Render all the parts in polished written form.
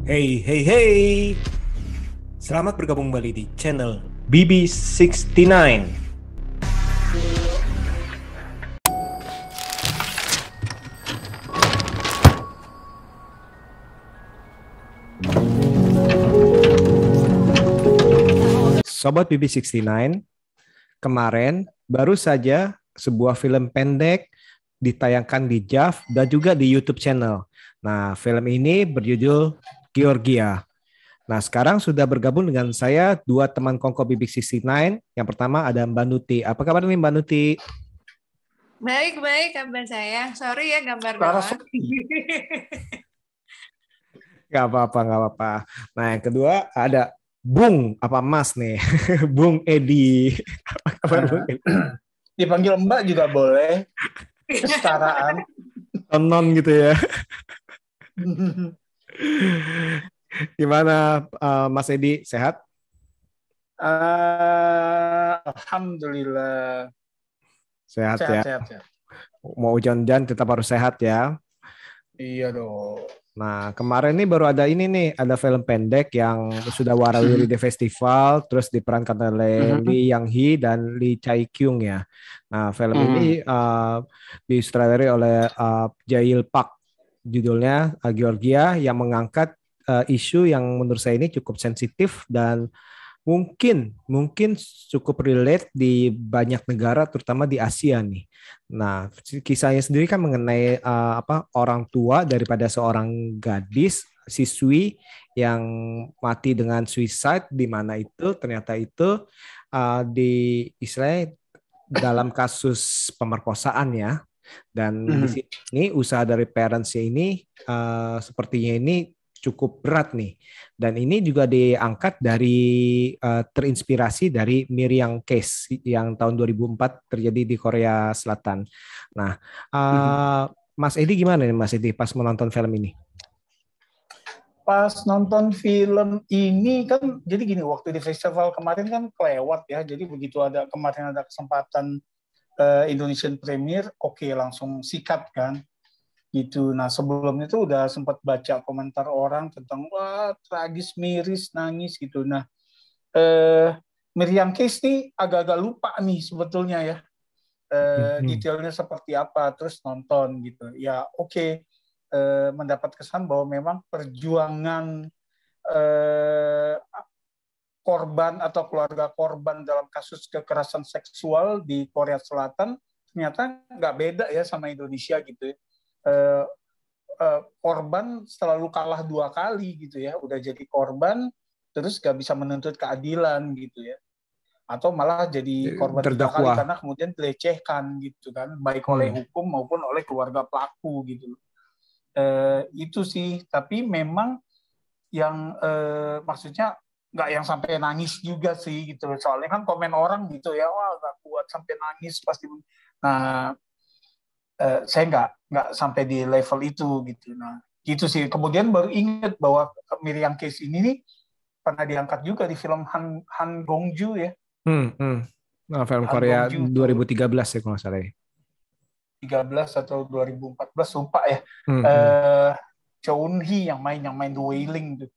Hey, hey, hey! Selamat bergabung kembali di channel BB69. Sobat BB69, kemarin baru saja sebuah film pendek ditayangkan di JAV dan juga di YouTube channel. Nah, film ini berjudul Georgia. Nah, sekarang sudah bergabung dengan saya dua teman kongko Bibik 69. Yang pertama ada Mbak Nuti. Apa kabar nih Mbak Nuti? Baik-baik kabar saya. Sorry ya gambar Clara doang. Gak apa-apa, gak apa-apa. Nah, yang kedua ada Bung, apa Mas nih? Bung Edi. Apa kabar Bung Edi? Dipanggil Mbak juga boleh. Kesetaraan. Non gitu ya. Gimana Mas Edi, sehat? Alhamdulillah. Sehat ya. Sehat. Mau hujan-hujan tetap harus sehat ya. Iya dong. Nah, kemarin nih baru ada ini nih, ada film pendek yang sudah warawiri di festival, terus diperankan oleh Lee Yang Hee dan Lee Chae Kyung ya. Nah, film ini disutradarai oleh Jail Park, judulnya Georgia, yang mengangkat isu yang menurut saya ini cukup sensitif dan mungkin cukup relate di banyak negara, terutama di Asia nih. Nah, kisahnya sendiri kan mengenai orang tua daripada seorang gadis siswi yang mati dengan suicide, di mana itu ternyata itu di Israel dalam kasus pemerkosaan ya. Dan di sini usaha dari parentsnya ini sepertinya ini cukup berat nih. Dan ini juga diangkat dari terinspirasi dari Miriam Case yang tahun 2004 terjadi di Korea Selatan. Nah, Mas Edi gimana nih Mas Edi pas menonton film ini? Pas nonton film ini kan, jadi gini, waktu di festival kemarin kan kelewat ya. Jadi begitu kemarin ada kesempatan Indonesian Premier, oke, langsung sikat kan. Gitu. Nah, sebelumnya tuh udah sempat baca komentar orang tentang wah tragis, miris, nangis gitu. Nah, Miriam Case nih agak-agak lupa nih sebetulnya ya, detailnya seperti apa, terus nonton gitu ya. Oke, mendapat kesan bahwa memang perjuangan korban atau keluarga korban dalam kasus kekerasan seksual di Korea Selatan ternyata nggak beda ya sama Indonesia gitu ya. Korban selalu kalah dua kali gitu ya, udah jadi korban terus nggak bisa menuntut keadilan gitu ya, atau malah jadi korban tiga kali Terdakwa. karena kemudian dilecehkan gitu kan, baik oleh hukum maupun oleh keluarga pelaku gitu. Itu sih, tapi memang yang maksudnya nggak yang sampai nangis juga sih gitu, soalnya kan komen orang gitu ya, wah nggak kuat sampai nangis pasti. Nah, saya nggak sampai di level itu gitu. Nah, gitu sih. Kemudian baru ingat bahwa Miriam Case ini nih pernah diangkat juga di film Han Gongju ya. Nah, film Han Korea Gongju tuh 2013 ya kalau nggak salah ya. 13 atau 2014 lupa ya. Cho Eun Hee yang main The Wailing tuh.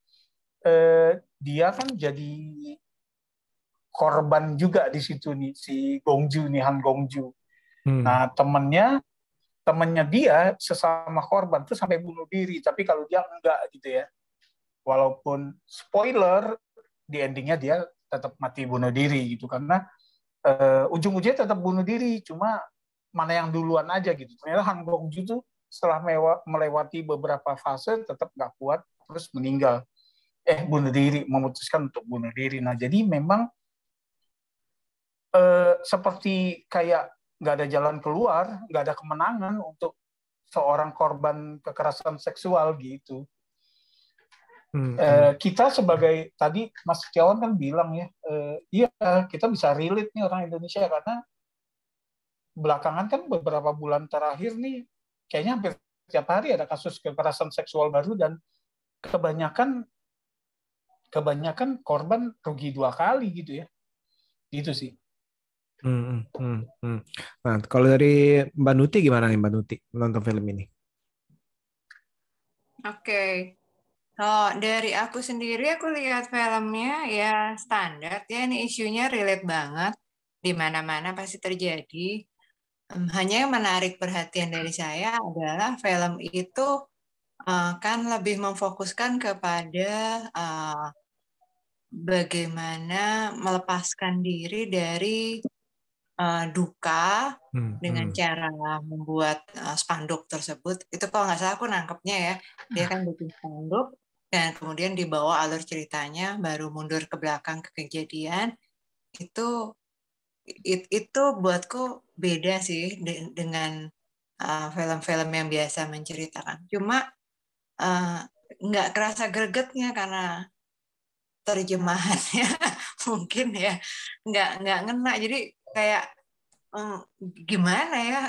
Dia kan jadi korban juga di situ nih, si Gongju nih, Han Gongju. Nah, temennya dia sesama korban tuh sampai bunuh diri, tapi kalau dia enggak gitu ya. Walaupun spoiler, di endingnya dia tetap mati bunuh diri gitu, karena ujung-ujungnya tetap bunuh diri, cuma mana yang duluan aja gitu. Ternyata Han Gongju tuh setelah melewati beberapa fase tetap nggak kuat, terus meninggal. Bunuh diri, memutuskan untuk bunuh diri. Nah, jadi memang seperti kayak nggak ada jalan keluar, nggak ada kemenangan untuk seorang korban kekerasan seksual gitu. Kita sebagai, tadi Mas Setiawan kan bilang ya, iya kita bisa relate nih orang Indonesia, karena belakangan kan beberapa bulan terakhir nih kayaknya hampir setiap hari ada kasus kekerasan seksual baru, dan kebanyakan korban rugi dua kali gitu ya. Gitu sih. Nah, kalau dari Mbak Nuti gimana nih Mbak Nuti menonton film ini? Oke. Oh, dari aku sendiri, aku lihat filmnya ya standar ya, ini isunya relate banget, di mana-mana pasti terjadi. Hanya yang menarik perhatian dari saya adalah film itu kan lebih memfokuskan kepada bagaimana melepaskan diri dari duka dengan cara membuat spanduk tersebut. Itu kalau nggak salah aku nangkepnya ya, dia kan bikin spanduk dan kemudian dibawa alur ceritanya, baru mundur ke belakang ke kejadian. Itu buatku beda sih dengan film-film yang biasa menceritakan. Cuma nggak kerasa gregetnya karena terjemahannya mungkin ya nggak ngena. Jadi kayak gimana ya,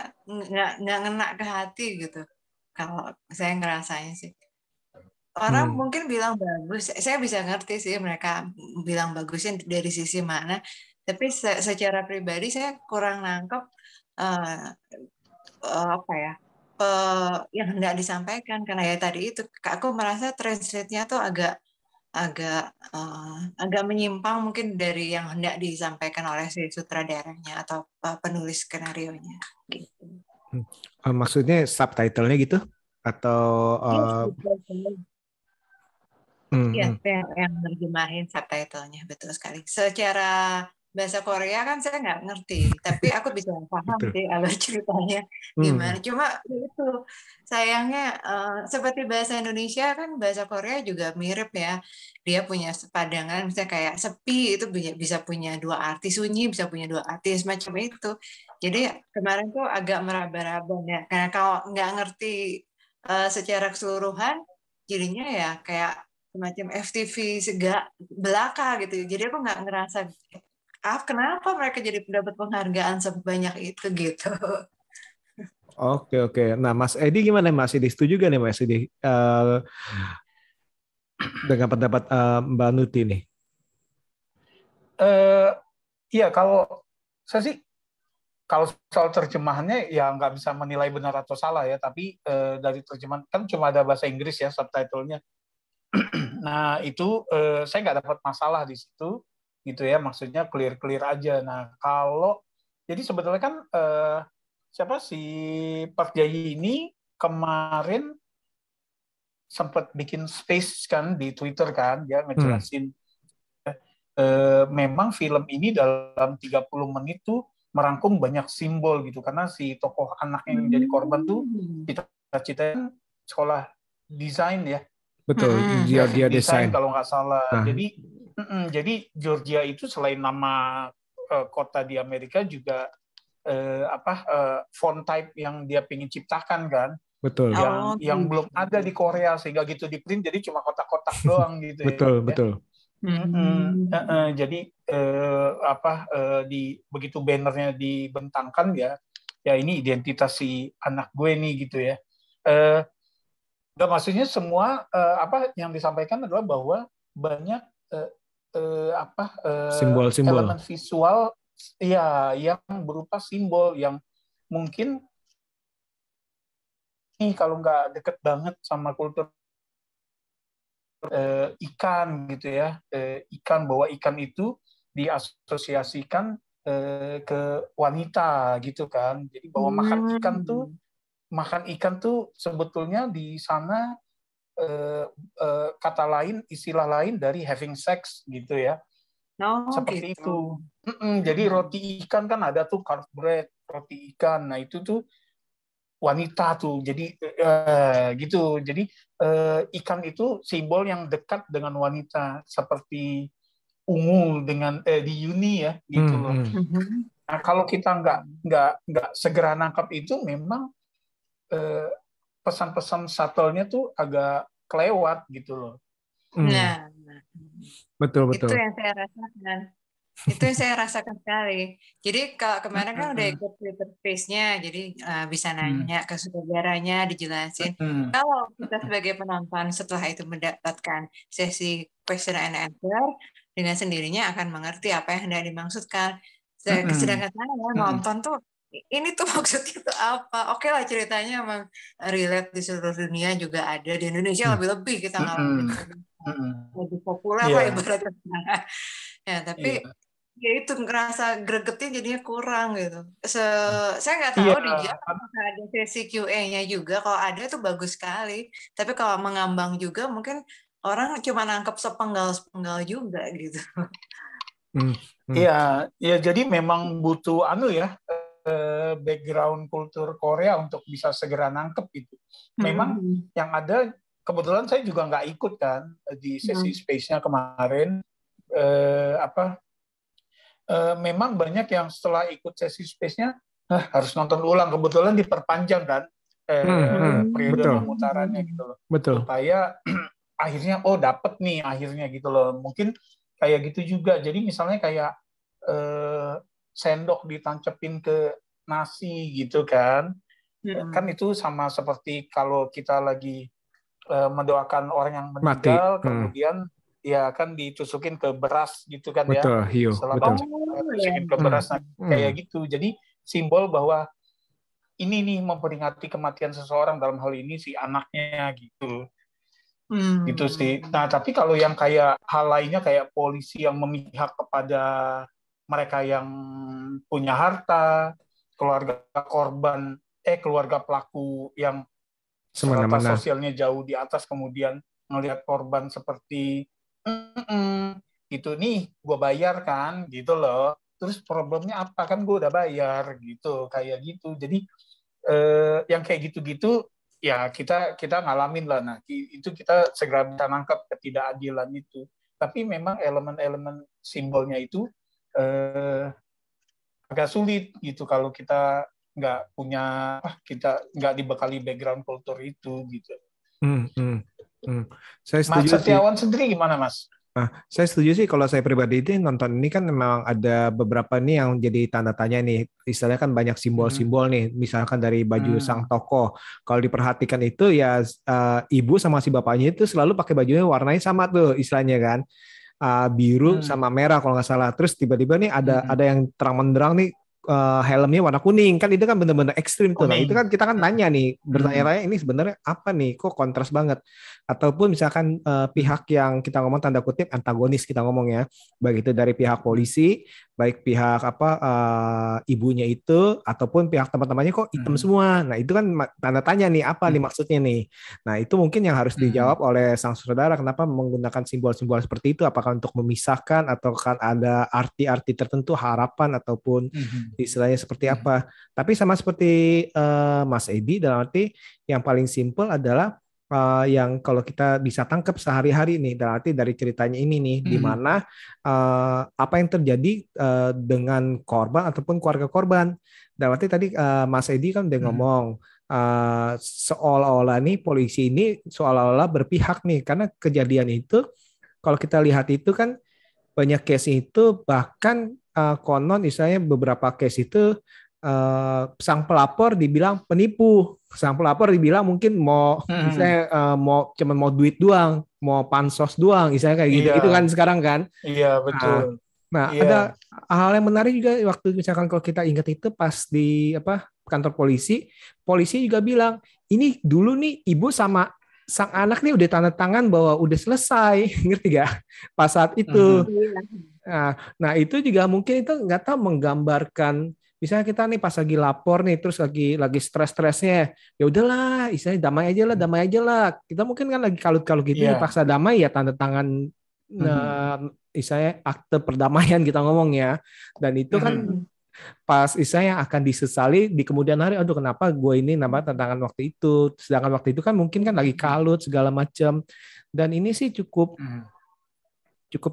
nggak ngena ke hati gitu. Kalau saya ngerasanya sih. Orang mungkin bilang bagus, saya bisa ngerti sih mereka bilang bagusnya dari sisi mana. Tapi secara pribadi saya kurang nangkep apa ya yang hendak disampaikan, karena ya tadi itu aku merasa translate-nya tuh agak menyimpang mungkin dari yang hendak disampaikan oleh si sutradaranya atau penulis skenario-nya gitu. Maksudnya subtitle-nya gitu atau Iya, yang nerjemahin subtitle-nya, betul sekali. Secara bahasa Korea kan saya nggak ngerti, tapi aku bisa paham sih alur ceritanya gimana. Cuma itu sayangnya seperti bahasa Indonesia kan bahasa Korea juga mirip ya. Dia punya pandangan misalnya kayak sepi itu bisa punya dua arti, sunyi bisa punya dua arti, semacam itu. Jadi kemarin tuh agak meraba-raba ya, karena kalau nggak ngerti secara keseluruhan, jadinya ya kayak semacam FTV belaka gitu. Jadi aku nggak ngerasa kenapa mereka jadi dapat penghargaan sebanyak itu gitu. Oke. Nah, Mas Edi gimana, Mas Edi? Setuju gak nih, Mas Edi, dengan pendapat Mbak Nuti nih? Iya, kalau saya sih, kalau soal terjemahannya ya nggak bisa menilai benar atau salah ya, tapi dari terjemahan kan cuma ada bahasa Inggris ya subtitlenya. Nah itu saya nggak dapat masalah di situ, gitu ya, maksudnya clear aja. Nah kalau jadi sebetulnya kan siapa si Park Jae ini kemarin sempat bikin space kan di Twitter kan, dia ngejelasin memang film ini dalam 30 menit tuh merangkum banyak simbol gitu, karena si tokoh anak yang jadi korban tuh cita-citanya sekolah desain ya. Betul, dia desain kalau nggak salah. Jadi Georgia itu selain nama kota di Amerika juga font type yang dia pengen ciptakan kan. Betul. Yang belum ada di Korea, sehingga gitu di print jadi cuma kotak-kotak doang gitu ya. Betul. Jadi begitu bannernya dibentangkan ya ini identitas si anak gue nih gitu ya. Maksudnya semua yang disampaikan adalah bahwa banyak simbol-simbol elemen visual ya yang berupa simbol yang mungkin kalau nggak deket banget sama kultur ikan gitu ya, bahwa ikan itu diasosiasikan ke wanita gitu kan. Jadi bahwa makan ikan tuh sebetulnya di sana kata lain, istilah lain dari having sex gitu ya. Seperti gitu. Itu. Jadi roti ikan kan ada tuh carb bread, roti ikan. Nah itu tuh wanita tuh. Jadi gitu. Jadi ikan itu simbol yang dekat dengan wanita, seperti ungu dengan di Yuni ya gitu loh. Nah kalau kita nggak segera nangkap itu, memang pesan-pesan subtle-nya tuh agak kelewat gitu loh. Nah, betul. Itu yang saya rasakan. Itu yang saya rasakan sekali. Jadi kalau kemarin kan udah ikut Twitter Space-nya, jadi bisa nanya ke sutradaranya, dijelasin. Kalau kita sebagai penonton setelah itu mendapatkan sesi question and answer, dengan sendirinya akan mengerti apa yang hendak dimaksudkan. Sedangkan saya nonton tuh ini tuh maksudnya tuh apa? Oke lah ceritanya emang relate di seluruh dunia juga ada, di Indonesia lebih-lebih kita ngalamin lebih populer lah ibaratnya. Ya tapi ya itu ngerasa gregetnya jadinya kurang gitu. Saya nggak tahu di JAM apakah ada sesi QA-nya juga. Kalau ada tuh bagus sekali. Tapi kalau mengambang juga mungkin orang cuma nangkep sepenggal-sepenggal juga gitu. Iya, ya jadi memang butuh background kultur Korea untuk bisa segera nangkep itu. Memang yang ada, kebetulan saya juga nggak ikut kan di sesi space-nya kemarin. Memang banyak yang setelah ikut sesi space-nya harus nonton ulang. Kebetulan diperpanjang kan periode pemutarannya gitu loh. Betul. Supaya akhirnya dapet nih akhirnya gitu loh. Mungkin kayak gitu juga. Jadi misalnya kayak sendok ditancepin ke nasi gitu kan. Kan itu sama seperti kalau kita lagi mendoakan orang yang meninggal, kemudian ya kan ditusukin ke beras gitu kan ya. Betul, hiu. Betul. Ditusukin ke beras kayak gitu. Jadi simbol bahwa ini nih memperingati kematian seseorang, dalam hal ini si anaknya gitu. Gitu sih. Nah, tapi kalau yang kayak hal lainnya kayak polisi yang memihak kepada mereka yang punya harta, keluarga korban, keluarga pelaku yang strata sosialnya jauh di atas, kemudian melihat korban seperti gitu nih, gue bayar kan, gitu loh. Terus problemnya apa kan, gue udah bayar gitu, kayak gitu. Jadi yang kayak gitu-gitu ya kita ngalamin lah. Nah, itu kita segera bisa nangkap ketidakadilan itu. Tapi memang elemen-elemen simbolnya itu agak sulit gitu kalau kita nggak punya, kita nggak dibekali background kultur itu gitu. Saya setuju. Mas Setiawan sendiri gimana, Mas? Nah, saya setuju sih kalau saya pribadi itu nonton ini kan memang ada beberapa nih yang jadi tanda tanya nih. Istilahnya kan banyak simbol-simbol nih, misalkan dari baju sang tokoh. Kalau diperhatikan itu ya ibu sama si bapaknya itu selalu pakai bajunya warnanya sama tuh istilahnya kan. Biru sama merah kalau nggak salah. Terus tiba-tiba nih ada yang terang menderang nih helmnya warna kuning, kan itu kan benar-benar ekstrim tuh. Nah itu kan kita kan tanya nih, bertanya-tanya ini sebenarnya apa nih, kok kontras banget. Ataupun misalkan pihak yang kita ngomong tanda kutip antagonis kita ngomong ya, baik itu dari pihak polisi, baik pihak ibunya itu ataupun pihak teman-temannya kok hitam semua. Nah itu kan tanda tanya nih, apa nih maksudnya nih. Nah itu mungkin yang harus dijawab oleh sang saudara, kenapa menggunakan simbol-simbol seperti itu, apakah untuk memisahkan atau kan ada arti-arti tertentu, harapan ataupun istilahnya seperti apa. Tapi sama seperti Mas Edi, dalam arti yang paling simpel adalah yang kalau kita bisa tangkap sehari-hari nih, dalam arti dari ceritanya ini nih, di mana apa yang terjadi dengan korban ataupun keluarga korban. Dalam arti tadi Mas Edi kan udah ngomong seolah-olah nih polisi ini seolah-olah berpihak nih, karena kejadian itu kalau kita lihat itu kan banyak case itu bahkan konon misalnya beberapa case itu sang pelapor dibilang penipu, sang pelapor dibilang mungkin mau misalnya cuma mau duit doang, mau pansos doang, misalnya kayak gitu kan sekarang kan. Iya betul. Nah ada hal yang menarik juga waktu misalkan kalau kita ingat itu pas di kantor polisi juga bilang ini dulu nih ibu sama sang anak nih udah tanda tangan bahwa udah selesai, ngerti gak? Pas saat itu. Nah itu juga mungkin itu nggak tahu menggambarkan, misalnya kita nih pas lagi lapor nih, terus lagi stres-stresnya, ya udahlah, istilahnya damai aja lah. Kita mungkin kan lagi kalut-kalut gitu, paksa damai ya tanda tangan, istilahnya akte perdamaian kita ngomong ya. Dan itu kan pas istilahnya akan disesali di kemudian hari, aduh kenapa gue ini nambah tantangan waktu itu, sedangkan waktu itu kan mungkin kan lagi kalut segala macam. Dan ini sih cukup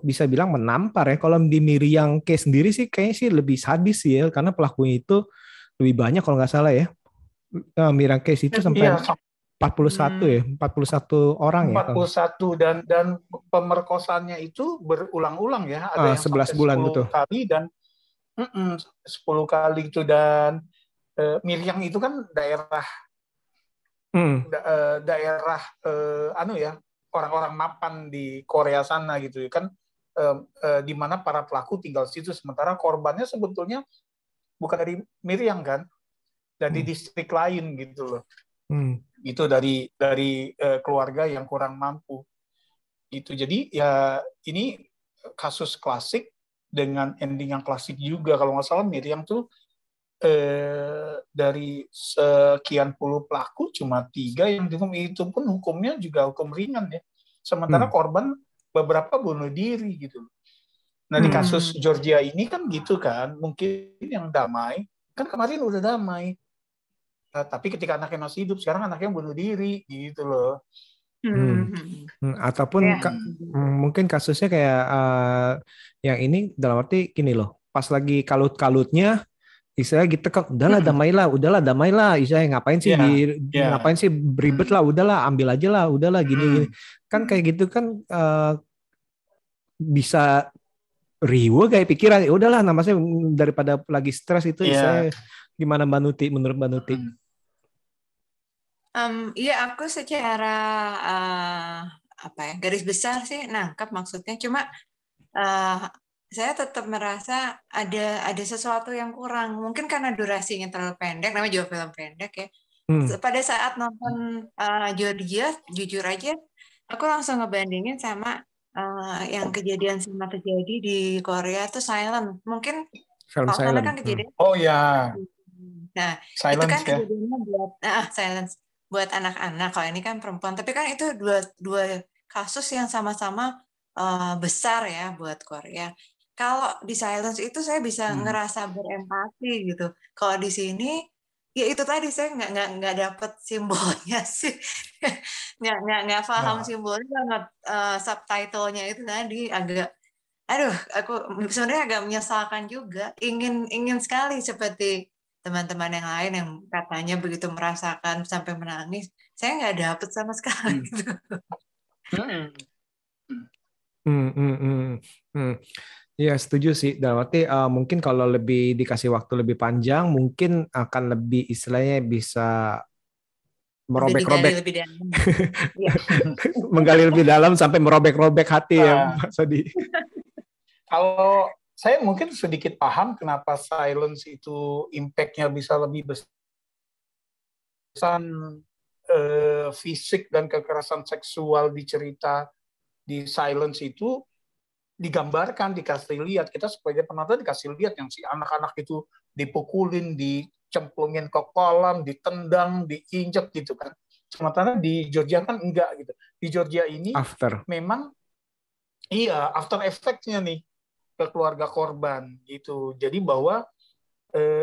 bisa bilang menampar ya. Kalau di Miriam case sendiri sih kayaknya sih lebih sadis sih ya, karena pelakunya itu lebih banyak kalau nggak salah ya. Miriam case itu sampai 41 ya, 41 orang 41 ya. Dan pemerkosaannya itu berulang-ulang ya, ada yang 11 bulan 10 betul. kali dan 10 kali itu. Dan Miriam itu kan daerah orang-orang mapan di Korea sana gitu kan, di mana para pelaku tinggal situ, sementara korbannya sebetulnya bukan dari Miriam kan, dari distrik lain gitu loh. Itu dari keluarga yang kurang mampu. Itu jadi ya ini kasus klasik dengan ending yang klasik juga. Kalau nggak salah Miriam tuh dari sekian puluh pelaku cuma 3 yang dihukum, itu pun hukumnya juga hukum ringan ya. Sementara korban beberapa bunuh diri gitu. Nah di kasus Georgia ini kan gitu kan, mungkin yang damai kan kemarin udah damai, tapi ketika anaknya masih hidup sekarang anaknya bunuh diri gitu loh. Ataupun mungkin kasusnya kayak yang ini dalam arti gini loh, pas lagi kalut-kalutnya istilahnya gitu kan, udahlah damailah, istilahnya ngapain sih ngapain sih beribet lah, udahlah ambil aja lah, udahlah gini kan kayak gitu kan bisa riuh kayak pikiran, ya udahlah namanya daripada lagi stres itu istilahnya gimana Mbak Nuti, menurut Mbak Nuti? Iya, aku secara garis besar sih nangkap maksudnya. Cuma saya tetap merasa ada sesuatu yang kurang. Mungkin karena durasinya terlalu pendek, namanya juga film pendek ya. Pada saat nonton Georgia, jujur aja, aku langsung ngebandingin sama yang kejadian sama terjadi di Korea itu Silent. Mungkin kalau sana kan kejadian. Oh ya. Nah, Silence, itu kan kejadiannya buat silence buat anak-anak. Kalau ini kan perempuan, tapi kan itu dua kasus yang sama-sama besar ya buat Korea. Kalau di Silence itu saya bisa ngerasa berempati gitu. Kalau di sini ya itu tadi saya nggak dapet simbolnya sih, nggak paham simbolnya banget. Subtitlenya itu tadi agak, aku sebenarnya agak menyesalkan juga. Ingin sekali seperti teman-teman yang lain yang katanya begitu merasakan sampai menangis. Saya nggak dapet sama sekali. Ya setuju sih. Dalam arti mungkin kalau lebih dikasih waktu lebih panjang, mungkin akan lebih istilahnya bisa merobek-robek, menggali lebih dalam sampai merobek-robek hati ya, Mas Sodi. Kalau saya mungkin sedikit paham kenapa Silence itu impact-nya bisa lebih besar. Fisik dan kekerasan seksual di cerita di Silence itu digambarkan, dikasih lihat, kita sebagai penonton dikasih lihat yang si anak-anak itu dipukulin, dicemplungin ke kolam, ditendang, diinjek gitu kan. Sementara di Georgia kan enggak gitu. Di Georgia ini memang after effect-nya nih ke keluarga korban gitu. Jadi bahwa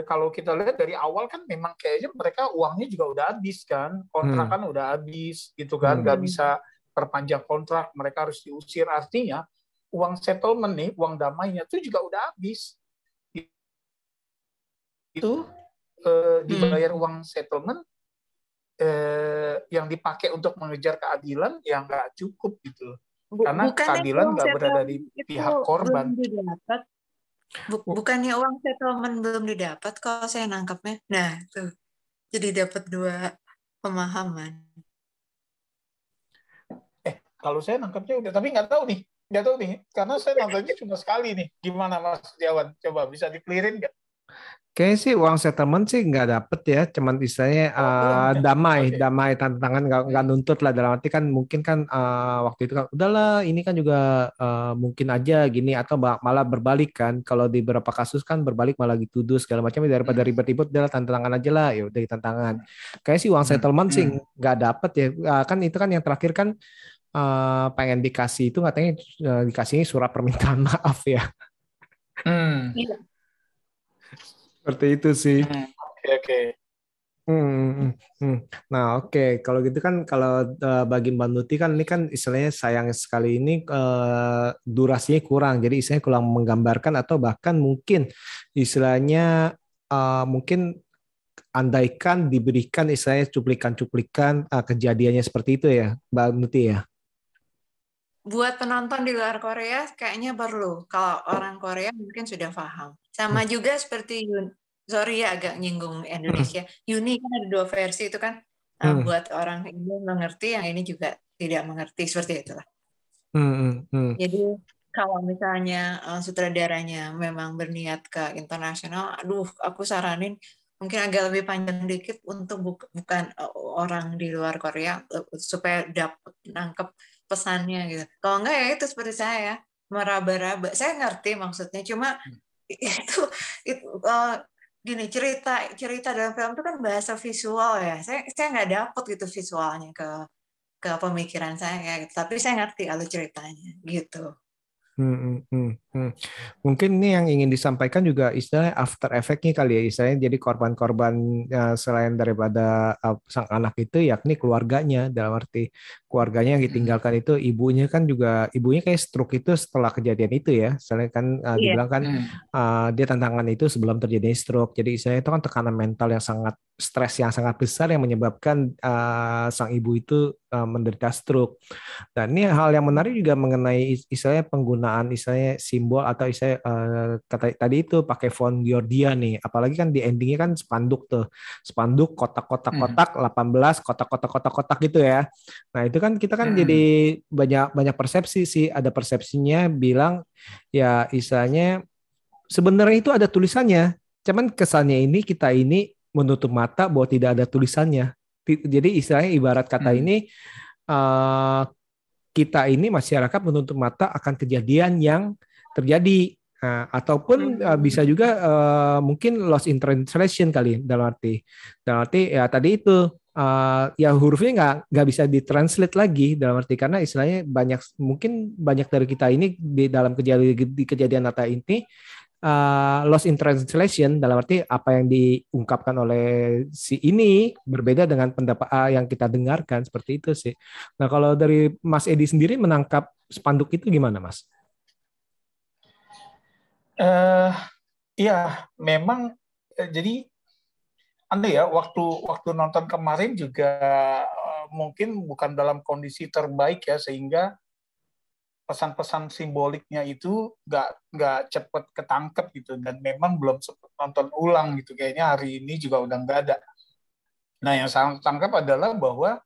kalau kita lihat dari awal kan memang kayaknya mereka uangnya juga udah habis kan, kontrak kan udah habis gitu kan, nggak bisa perpanjang kontrak, mereka harus diusir. Artinya uang settlement nih, uang damainya itu juga udah habis. Itu dibayar uang settlement yang dipakai untuk mengejar keadilan yang nggak cukup gitu. Karena keadilan nggak berada di pihak korban. Bukannya uang settlement belum didapat kalau saya nangkapnya. Nah, tuh. Jadi dapat 2 pemahaman. Kalau saya nangkapnya udah, tapi nggak tahu nih, karena saya nontonnya cuma sekali nih. Gimana Mas Setiawan? Coba bisa di-clearin nggak? Kayaknya sih uang settlement sih nggak dapet ya, cuman istilahnya damai tantangan, nggak nuntut lah, dalam arti kan mungkin kan waktu itu kan udahlah ini kan juga mungkin aja gini, atau malah berbalik kan, kalau di beberapa kasus kan berbalik malah dituduh segala macam, daripada ribet-ribet udahlah tantangan aja lah, ya udah tantangan. Kayaknya sih uang settlement sih nggak dapet ya, kan itu kan yang terakhir kan pengen dikasih itu katanya dikasihnya surat permintaan maaf ya. Iya. Seperti itu sih. Oke. Nah, oke. Kalau gitu kan, kalau bagi Mbak Nuti kan ini kan istilahnya sayang sekali ini durasinya kurang. Jadi istilahnya kurang menggambarkan, atau bahkan mungkin istilahnya mungkin andaikan diberikan istilahnya cuplikan-cuplikan kejadiannya seperti itu ya, Mbak Nuti ya. Buat penonton di luar Korea kayaknya perlu. Kalau orang Korea mungkin sudah paham. Sama juga seperti sorry ya agak nyinggung Indonesia. Yuni kan ada 2 versi itu kan, buat orang Indo mengerti, yang ini juga tidak mengerti, seperti itulah. Jadi kalau misalnya sutradaranya memang berniat ke internasional, aduh, aku saranin mungkin agak lebih panjang dikit untuk bukan orang di luar Korea supaya dapat nangkep pesannya gitu. Kalau enggak ya itu seperti saya meraba-raba. Saya ngerti maksudnya, cuma itu gini, cerita dalam film itu kan bahasa visual ya. Saya nggak dapet gitu visualnya ke pemikiran saya gitu. Tapi saya ngerti alur ceritanya gitu. Mungkin ini yang ingin disampaikan juga istilahnya after effect-nya kali ya, istilahnya jadi korban-korban selain daripada sang anak itu yakni keluarganya, dalam arti keluarganya yang ditinggalkan itu ibunya kan juga ibunya kayak stroke itu setelah kejadian itu ya, soalnya kan Iya. dibilang kan dia tantangan itu sebelum terjadi stroke, jadi istilahnya itu kan tekanan mental yang sangat stres yang sangat besar yang menyebabkan sang ibu itu menderita stroke. Dan ini hal yang menarik juga mengenai istilahnya penggunaan istilahnya simbol atau istilahnya kata tadi itu pakai font Georgia nih. Apalagi kan di endingnya kan spanduk tuh. Spanduk kotak-kotak-kotak 18 kotak-kotak-kotak-kotak gitu ya. Nah, itu kan kita kan jadi banyak banyak persepsi sih. Ada persepsinya bilang ya istilahnya sebenarnya itu ada tulisannya. Cuman kesannya kita ini menutup mata bahwa tidak ada tulisannya. Jadi istilahnya ibarat kata ini kita ini masyarakat menutup mata akan kejadian yang terjadi. Ataupun bisa juga mungkin lost in translation kali dalam arti ya tadi itu ya hurufnya nggak bisa ditranslate lagi dalam arti karena istilahnya mungkin banyak dari kita ini di dalam kejadian nyata ini lost in translation dalam arti apa yang diungkapkan oleh si ini berbeda dengan pendapat yang kita dengarkan seperti itu sih. Nah, kalau dari Mas Edi sendiri menangkap spanduk itu gimana, Mas? Iya, memang jadi aneh ya waktu nonton kemarin juga mungkin bukan dalam kondisi terbaik ya sehingga pesan-pesan simboliknya itu nggak cepet ketangkep gitu dan memang belum sempat nonton ulang gitu kayaknya hari ini juga udah nggak ada. Nah yang saya tangkap adalah bahwa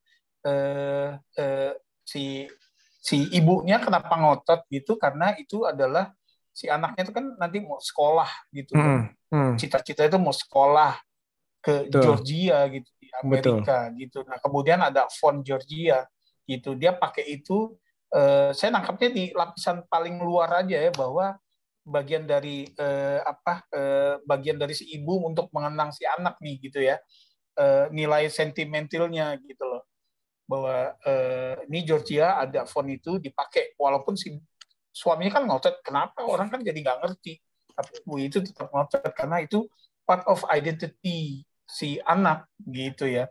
si ibunya kenapa ngotot gitu karena itu adalah si anaknya itu kan nanti mau sekolah gitu kan cita-cita itu mau sekolah ke Georgia gitu di Amerika gitu. Nah kemudian ada font Georgia gitu dia pakai itu. Saya nangkapnya di lapisan paling luar aja ya bahwa bagian dari bagian dari si ibu untuk mengenang si anak nih gitu ya nilai sentimentalnya gitu loh bahwa ini Georgia ada font itu dipakai walaupun si suaminya kan ngotot kenapa orang kan jadi nggak ngerti tapi ibu itu tetap ngotot karena itu part of identity si anak gitu ya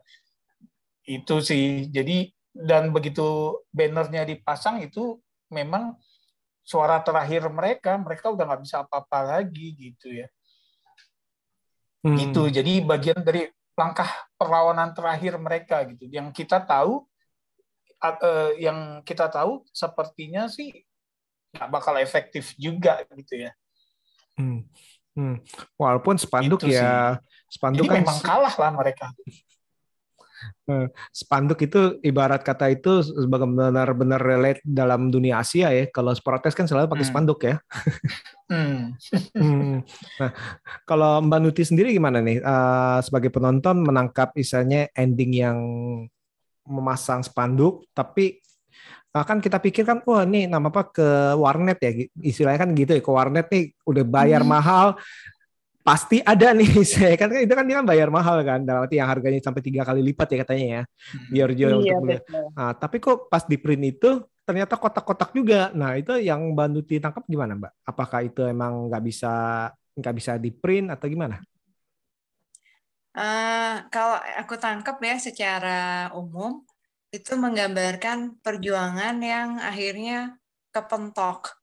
itu sih jadi dan begitu bannernya dipasang itu memang suara terakhir mereka udah nggak bisa apa-apa lagi gitu ya gitu jadi bagian dari langkah perlawanan terakhir mereka gitu yang kita tahu sepertinya sih nggak bakal efektif juga gitu ya walaupun spanduk gitu ya spanduk jadi kan memang kalah lah mereka. Spanduk itu ibarat kata itu sebagai benar-benar relate dalam dunia Asia ya. Kalau protes kan selalu pakai spanduk ya. Nah, kalau Mbak Nuti sendiri gimana nih? Sebagai penonton menangkap misalnya ending yang memasang spanduk, tapi kan kita pikir kan, wah ini nama apa ke warnet ya, istilahnya kan gitu ya, ke warnet nih udah bayar mahal, pasti ada nih saya kan itu kan dia kan bayar mahal kan dalam arti yang harganya sampai 3 kali lipat ya katanya ya biar jual untuk beli. Nah, tapi kok pas di print itu ternyata kotak-kotak juga. Nah itu yang Mbak Nuti tangkap gimana Mbak? Apakah itu emang nggak bisa di print atau gimana? Kalau aku tangkap ya secara umum itu menggambarkan perjuangan yang akhirnya kepentok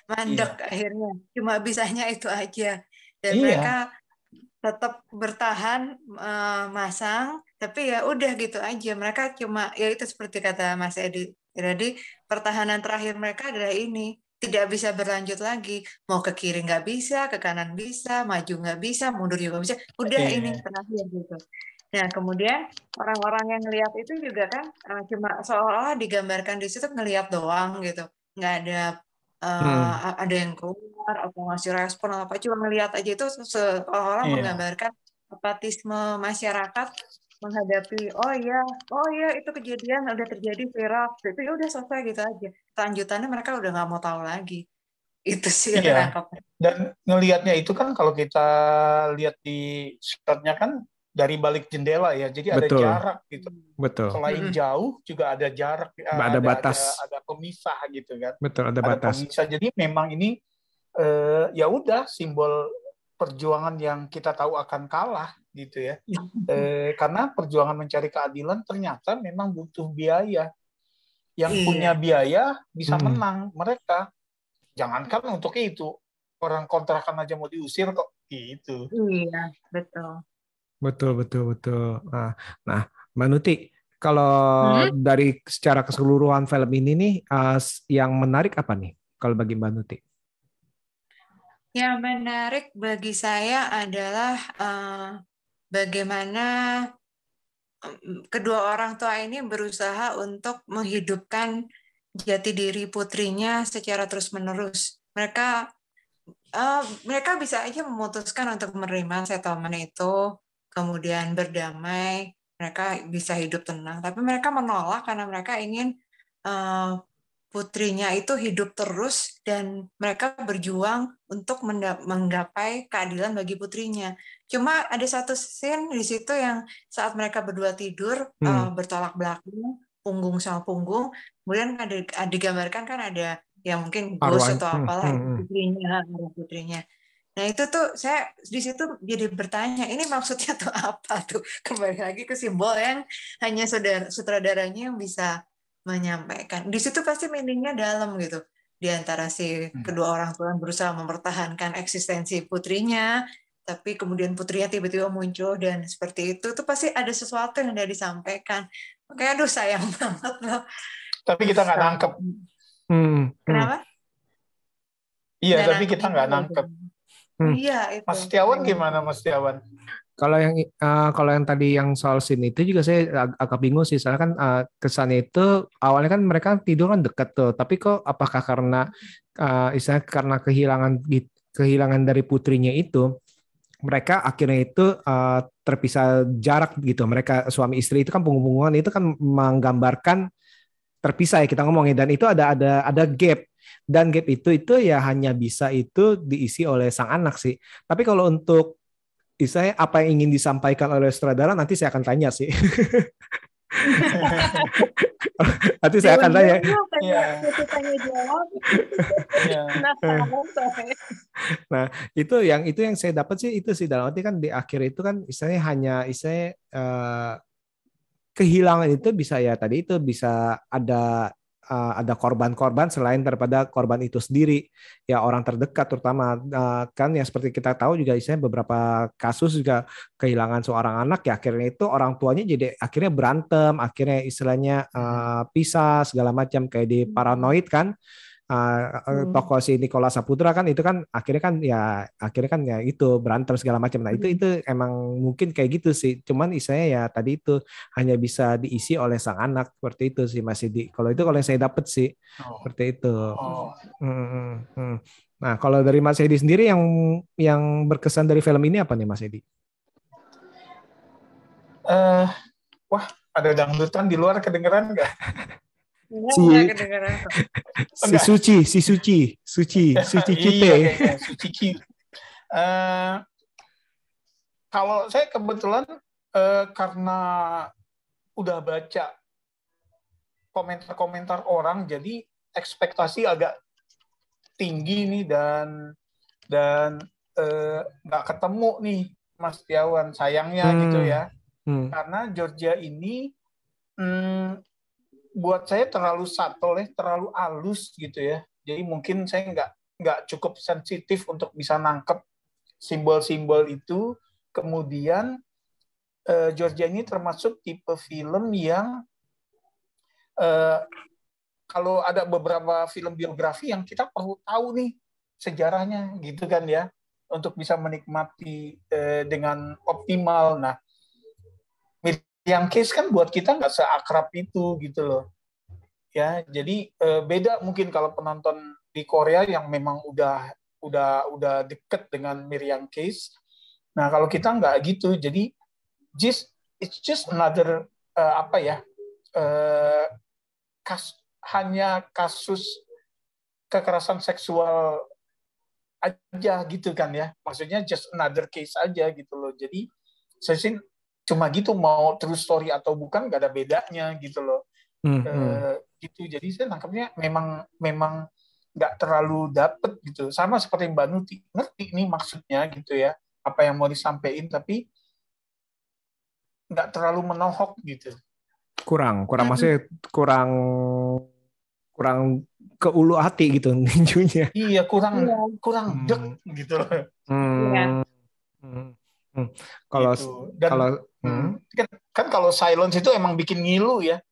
mandek akhirnya cuma bisanya itu aja. Dan mereka tetap bertahan masang, tapi ya udah gitu aja. Mereka cuma ya itu seperti kata Mas Edi. Jadi pertahanan terakhir mereka adalah ini, tidak bisa berlanjut lagi. Mau ke kiri nggak bisa, ke kanan bisa, maju nggak bisa, mundur juga nggak bisa. Udah ini terakhir gitu. Nah kemudian orang-orang yang ngelihat itu juga kan cuma seolah-olah digambarkan di situ ngelihat doang gitu, nggak ada ada yang keluar atau ngasih respon atau apa, cuma ngelihat aja itu seolah-olah menggambarkan apatisme masyarakat menghadapi oh ya itu kejadian udah terjadi viral itu ya udah selesai gitu aja, lanjutannya mereka udah nggak mau tahu lagi. Itu sih yang nangkapnya. Dan ngelihatnya itu kan kalau kita lihat di shotnya kan dari balik jendela ya, jadi ada jarak gitu. Betul. Selain jauh juga ada jarak, ada batas, ada pemisah gitu kan. Betul, ada batas. Pemisah. Jadi memang ini ya udah simbol perjuangan yang kita tahu akan kalah gitu ya. Karena perjuangan mencari keadilan ternyata memang butuh biaya. Yang punya biaya bisa menang mereka. Jangankan untuk itu, orang kontrakan aja mau diusir kok gitu. Iya, betul. Betul. Nah, Mbak Nuti, kalau dari secara keseluruhan film ini nih, yang menarik apa nih kalau bagi Mbak Nuti? Yang menarik bagi saya adalah bagaimana kedua orang tua ini berusaha untuk menghidupkan jati diri putrinya secara terus-menerus. Mereka bisa aja memutuskan untuk menerima settlement itu, kemudian berdamai, mereka bisa hidup tenang. Tapi mereka menolak karena mereka ingin putrinya itu hidup terus dan mereka berjuang untuk menggapai keadilan bagi putrinya. Cuma ada satu scene di situ yang saat mereka berdua tidur bertolak belakang, punggung sama punggung, kemudian digambarkan kan ada ya mungkin ghost atau apalah putrinya. Nah itu tuh saya di situ jadi bertanya, ini maksudnya tuh apa tuh? Kembali lagi ke simbol yang hanya sutradaranya yang bisa menyampaikan. Di situ pasti meaningnya dalam gitu. Di antara si kedua orang tua yang berusaha mempertahankan eksistensi putrinya, tapi kemudian putrinya tiba-tiba muncul dan seperti itu, tuh pasti ada sesuatu yang udah disampaikan. Makanya aduh sayang banget loh. Tapi kita nggak nangkep. Kenapa? Iya, tapi kita nggak nangkep. Iya, itu. Mas Setiawan gimana, Mas Setiawan? Kalau yang tadi yang soal scene itu juga saya agak bingung sih, soalnya kan kesannya itu awalnya kan mereka tidur kan dekat tuh, tapi kok apakah karena istilahnya karena kehilangan dari putrinya itu, mereka akhirnya itu terpisah jarak gitu. Mereka suami istri itu kan hubungan itu kan menggambarkan terpisah ya kita ngomongin, dan itu ada gap, dan gap itu ya hanya bisa itu diisi oleh sang anak sih. Tapi kalau untuk saya apa yang ingin disampaikan oleh sutradara nanti saya akan tanya sih. Nanti saya akan tanya. Nah, itu yang saya dapat sih itu sih, dalam arti kan di akhir itu kan istilahnya hanya kehilangan itu bisa ya tadi itu bisa ada korban-korban selain daripada korban itu sendiri, ya orang terdekat terutama, kan yang seperti kita tahu juga istilahnya beberapa kasus juga kehilangan seorang anak ya akhirnya itu orang tuanya jadi akhirnya berantem, akhirnya istilahnya pisah segala macam kayak di Paranoid kan. Tokoh si Nicholas Saputra kan itu kan akhirnya kan ya itu berantem segala macam. Nah, itu emang mungkin kayak gitu sih. Cuman istilahnya ya tadi itu hanya bisa diisi oleh sang anak seperti itu sih Mas Edi. Kalau yang saya dapat sih seperti itu. Nah, kalau dari Mas Edi sendiri yang berkesan dari film ini apa nih Mas Edi? Wah, ada dangdutan di luar, kedengeran nggak? Suci Cute. Suci Cute. Kalau saya kebetulan karena udah baca komentar-komentar orang, jadi ekspektasi agak tinggi nih dan nggak ketemu nih Mas Setiawan, sayangnya gitu ya. Karena Georgia ini buat saya terlalu subtle, terlalu halus gitu ya. Jadi mungkin saya nggak cukup sensitif untuk bisa nangkep simbol-simbol itu. Kemudian Georgia ini termasuk tipe film yang kalau ada beberapa film biografi yang kita perlu tahu nih sejarahnya gitu kan ya, untuk bisa menikmati dengan optimal. Nah, yang case kan buat kita nggak seakrab itu gitu loh ya, jadi beda mungkin kalau penonton di Korea yang memang udah deket dengan Miriam case. Nah, kalau kita nggak gitu, jadi it's just another hanya kasus kekerasan seksual aja gitu kan ya. Maksudnya just another case aja gitu loh. Jadi saya sih cuma gitu, mau true story atau bukan nggak ada bedanya gitu loh. Gitu. Jadi saya nangkapnya memang nggak terlalu dapet gitu. Sama seperti Mbak Nuti, ngerti nih maksudnya gitu ya, apa yang mau disampaikan, tapi nggak terlalu menohok gitu. Kurang maksudnya kurang ke ulu hati gitu ninjunya. Iya, kurang dek gitu loh. Kalau gitu. Dan kan kalau silence itu emang bikin ngilu ya.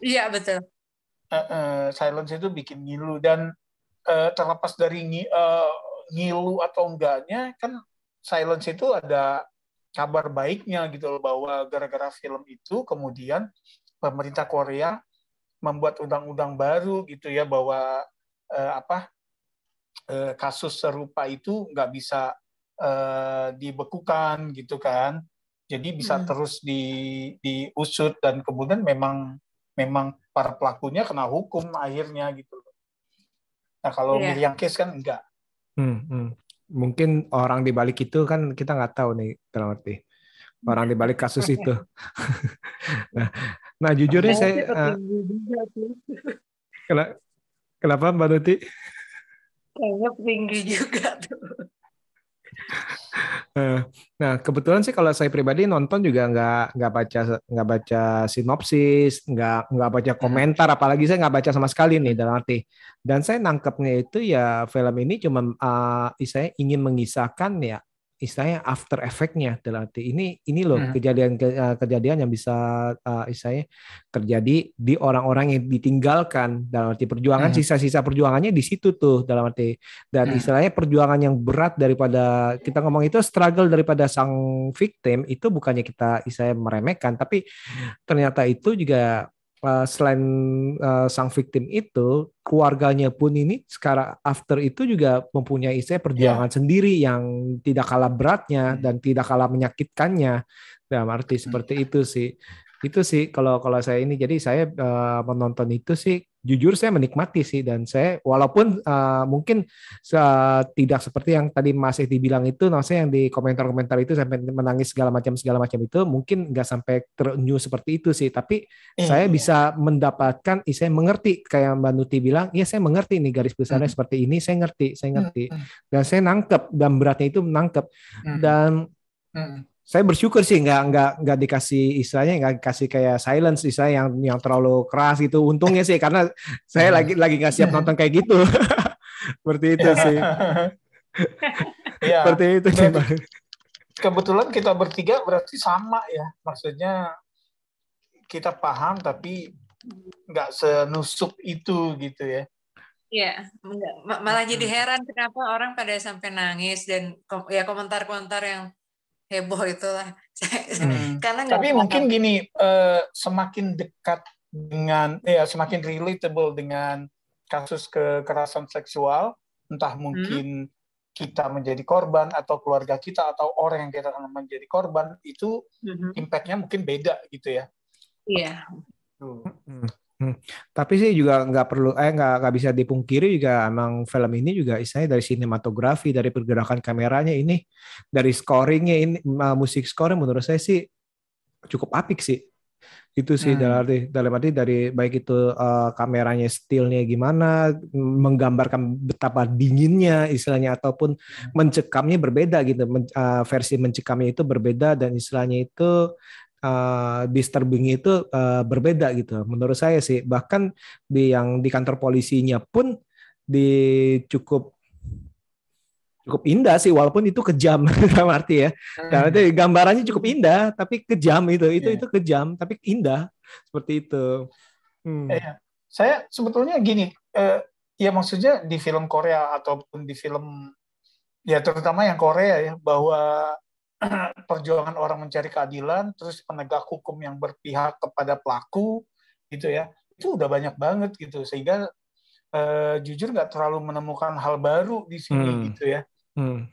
Iya, betul. Silence itu bikin ngilu, dan terlepas dari ngilu atau enggaknya, kan silence itu ada kabar baiknya gitu loh, bahwa gara-gara film itu kemudian pemerintah Korea membuat undang-undang baru gitu ya, bahwa kasus serupa itu nggak bisa dibekukan gitu kan, jadi bisa terus diusut, dan kemudian memang para pelakunya kena hukum akhirnya gitu. Nah kalau Miriam case kan enggak. Mungkin orang di balik itu kan kita nggak tahu nih, dalam arti orang di balik kasus itu. nah jujurnya saya kenapa Mbak Nuti? Kayaknya tinggi juga tuh. Nah kebetulan sih kalau saya pribadi nonton juga nggak baca sinopsis, nggak baca komentar, apalagi saya nggak baca sama sekali nih, dalam arti. Dan saya nangkepnya itu ya film ini cuma saya ingin mengisahkan ya istilahnya after effect-nya, dalam arti ini loh kejadian yang bisa istilahnya terjadi di orang-orang yang ditinggalkan, dalam arti perjuangan, sisa-sisa perjuangannya di situ tuh, dalam arti. Dan istilahnya perjuangan yang berat daripada kita ngomong itu struggle daripada sang victim itu bukannya kita istilahnya meremehkan, tapi ternyata itu juga selain sang victim itu, keluarganya pun ini sekarang after itu juga mempunyai perjuangan sendiri yang tidak kalah beratnya dan tidak kalah menyakitkannya, dalam arti seperti itu sih. Itu sih kalau saya ini, jadi saya menonton itu sih jujur saya menikmati sih, dan saya walaupun mungkin tidak seperti yang tadi Mas Edi bilang itu, maksudnya yang di komentar-komentar itu sampai menangis segala macam itu mungkin nggak sampai terenyuh seperti itu sih, tapi saya bisa mendapatkan, saya mengerti kayak Mbak Nuti bilang, ya saya mengerti nih garis besarnya seperti ini, saya ngerti dan saya nangkep, dan beratnya itu nangkep, dan saya bersyukur sih nggak dikasih istilahnya, nggak dikasih kayak silence istilahnya yang terlalu keras gitu. Untungnya sih, karena saya lagi nggak siap nonton kayak gitu. Seperti itu sih. Seperti itu sih. Kebetulan kita bertiga berarti sama ya. Maksudnya kita paham tapi nggak senusuk itu gitu ya. Iya, malah jadi heran kenapa orang pada sampai nangis, dan ya komentar-komentar yang heboh itulah. Karena tapi mungkin gini, semakin dekat dengan semakin relatable dengan kasus kekerasan seksual, entah mungkin kita menjadi korban atau keluarga kita atau orang yang kita kenal menjadi korban, itu impact-nya mungkin beda gitu ya. Iya. Tapi sih juga nggak bisa dipungkiri juga, emang film ini juga istilahnya dari sinematografi, dari pergerakan kameranya ini, dari scoringnya ini, musik score menurut saya sih cukup apik sih. Itu sih dalam arti dari baik itu kameranya, stillnya gimana, menggambarkan betapa dinginnya istilahnya, ataupun mencekamnya berbeda gitu, versi mencekamnya itu berbeda, dan istilahnya itu disturbing itu berbeda gitu menurut saya sih. Bahkan di kantor polisinya pun cukup indah sih, walaupun itu kejam dalam arti ya. Karena itu gambarannya cukup indah tapi kejam, itu kejam tapi indah, seperti itu. Saya sebetulnya gini, ya maksudnya di film Korea ataupun di film ya terutama yang Korea ya, bahwa perjuangan orang mencari keadilan, terus penegak hukum yang berpihak kepada pelaku gitu ya, itu udah banyak banget gitu, sehingga jujur nggak terlalu menemukan hal baru di sini gitu ya.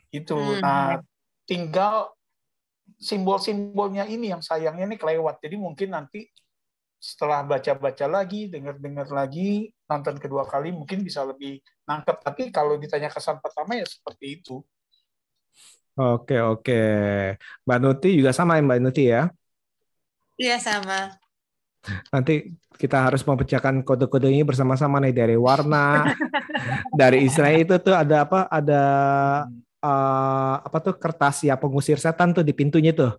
Itu. Nah, tinggal simbol-simbolnya ini yang sayangnya nih kelewat. Jadi mungkin nanti setelah baca-baca lagi, dengar-dengar lagi, nonton kedua kali mungkin bisa lebih nangkep. Tapi kalau ditanya kesan pertama ya seperti itu. Oke, oke. Mbak Nuti juga sama ya Mbak Nuti ya? Iya, sama. Nanti kita harus memecahkan kode-kode ini bersama-sama nih dari warna, dari Israel itu tuh ada apa? Ada apa tuh kertas ya pengusir setan tuh di pintunya tuh.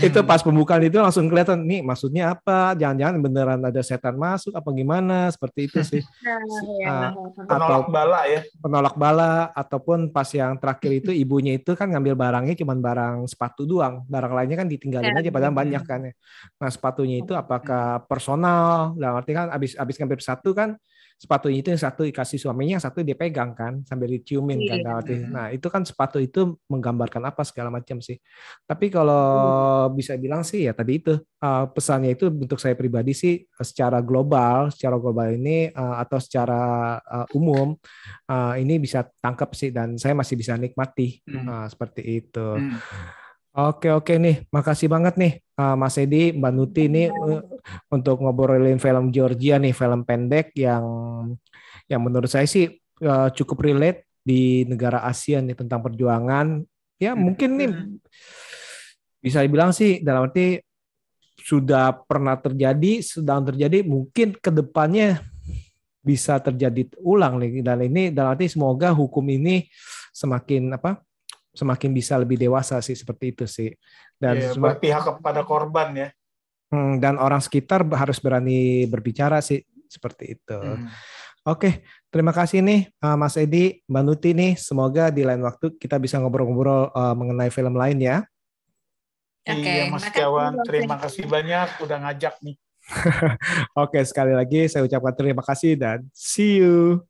Itu pas pembukaan itu langsung kelihatan nih maksudnya apa? Jangan-jangan beneran ada setan masuk apa gimana? Seperti itu sih. Penolak bala ya. Penolak bala ataupun pas yang terakhir itu ibunya itu kan ngambil barangnya cuma barang sepatu doang. Barang lainnya kan ditinggalin aja padahal banyak kan ya. Nah, sepatunya itu apakah personal? Dalam arti kan abis ngambil satu kan sepatunya itu yang satu dikasih suaminya, yang satu dia pegang kan sambil diciumin kan. Nah, itu kan sepatu itu menggambarkan apa segala macam sih. Tapi kalau bisa bilang sih ya tadi itu pesannya itu untuk saya pribadi sih secara global ini atau secara umum ini bisa tangkap sih dan saya masih bisa nikmati seperti itu. Oke nih, makasih banget nih Mas Edi, Mbak Nuti nih untuk ngobrolin film Georgia nih, film pendek yang menurut saya sih cukup relate di negara Asia nih tentang perjuangan. Ya mungkin nih bisa dibilang sih dalam arti sudah pernah terjadi, sedang terjadi, mungkin ke depannya bisa terjadi ulang nih. Dan ini dalam arti semoga hukum ini semakin bisa lebih dewasa sih seperti itu sih. Dan berpihak kepada korban ya. Dan orang sekitar harus berani berbicara sih seperti itu. Oke, terima kasih nih Mas Edi, Mbak Nuti nih. Semoga di lain waktu kita bisa ngobrol-ngobrol mengenai film lain ya. Iya Mas Jawan, terima kasih banyak udah ngajak nih. Oke, sekali lagi saya ucapkan terima kasih dan see you.